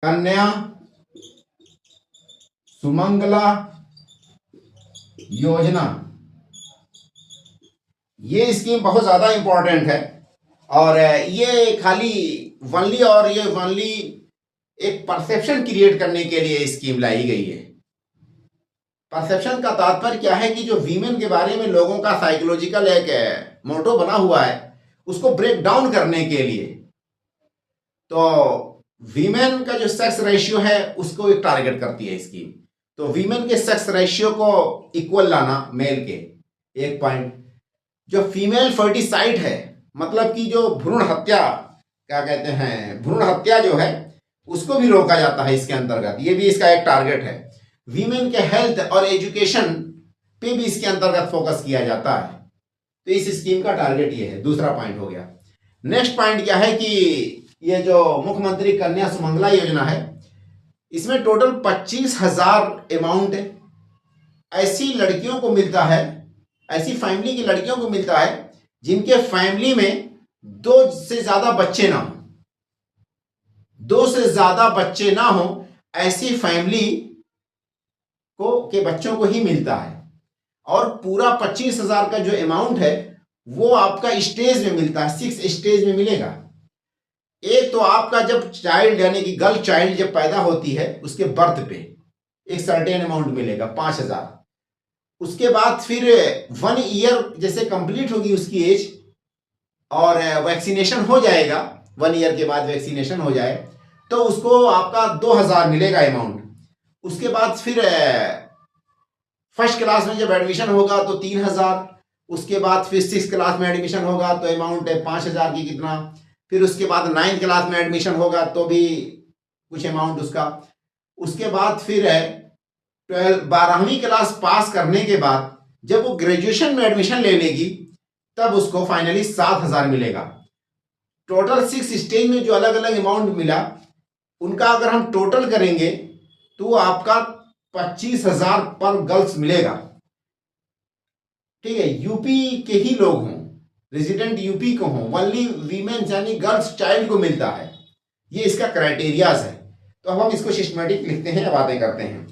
कन्या सुमंगला योजना, ये स्कीम बहुत ज्यादा इंपॉर्टेंट है। और ये खाली वनली एक परसेप्शन क्रिएट करने के लिए स्कीम लाई गई है। परसेप्शन का तात्पर्य क्या है कि जो वीमेन के बारे में लोगों का साइकोलॉजिकल एक मोटो बना हुआ है, उसको ब्रेक डाउन करने के लिए। तो वीमेन का जो सेक्स रेशियो है उसको एक टारगेट करती है स्कीम। तो वीमेन के सेक्स रेशियो को इक्वल लाना मेल के, एक पॉइंट। जो फीमेल फर्टिसाइड है, मतलब कि जो भ्रूण हत्या, क्या कहते हैं, भ्रूण हत्या जो है, उसको भी रोका जाता है इसके अंतर्गत। ये भी इसका एक टारगेट है। वीमेन के हेल्थ और एजुकेशन पे भी इसके अंतर्गत फोकस किया जाता है। तो इस स्कीम का टारगेट ये है। दूसरा पॉइंट हो गया। नेक्स्ट पॉइंट क्या है कि ये जो मुख्यमंत्री कन्या सुमंगला योजना है, इसमें टोटल 25,000 अमाउंट ऐसी लड़कियों को मिलता है, ऐसी फैमिली की लड़कियों को मिलता है जिनके फैमिली में 2 से ज्यादा बच्चे ना हो। 2 से ज्यादा बच्चे ना हो, ऐसी फैमिली को के बच्चों को ही मिलता है। और पूरा 25,000 का जो अमाउंट है वो आपका स्टेज में मिलता है, 6 स्टेज में मिलेगा। एक तो आपका जब चाइल्ड यानी कि गर्ल चाइल्ड जब पैदा होती है, उसके बर्थ पे एक सर्टेन अमाउंट मिलेगा 5,000। उसके बाद फिर 1 ईयर जैसे कंप्लीट होगी उसकी एज और वैक्सीनेशन हो जाएगा, 1 ईयर के बाद वैक्सीनेशन हो जाए तो उसको आपका 2,000 मिलेगा अमाउंट। उसके बाद फिर फर्स्ट क्लास में जब एडमिशन होगा तो 3,000। उसके बाद फिर 6th क्लास में एडमिशन होगा तो अमाउंट है 5,000 की कितना। फिर उसके बाद 9th क्लास में एडमिशन होगा तो भी कुछ अमाउंट उसका। उसके बाद फिर 12वीं क्लास पास करने के बाद जब वो ग्रेजुएशन में एडमिशन ले लेगी तब उसको फाइनली 7,000 मिलेगा। टोटल 6 स्टेज में जो अलग अलग अमाउंट मिला, उनका अगर हम टोटल करेंगे तो आपका 25,000 पर गर्ल्स मिलेगा। ठीक है, यूपी के ही लोग हों, रेजिडेंट यूपी को हों, ओनली वीमेन यानी गर्ल्स चाइल्ड को मिलता है। ये इसका क्राइटेरियाज है। तो अब हम इसको सिस्टमैटिक लिखते हैं, बातें करते हैं।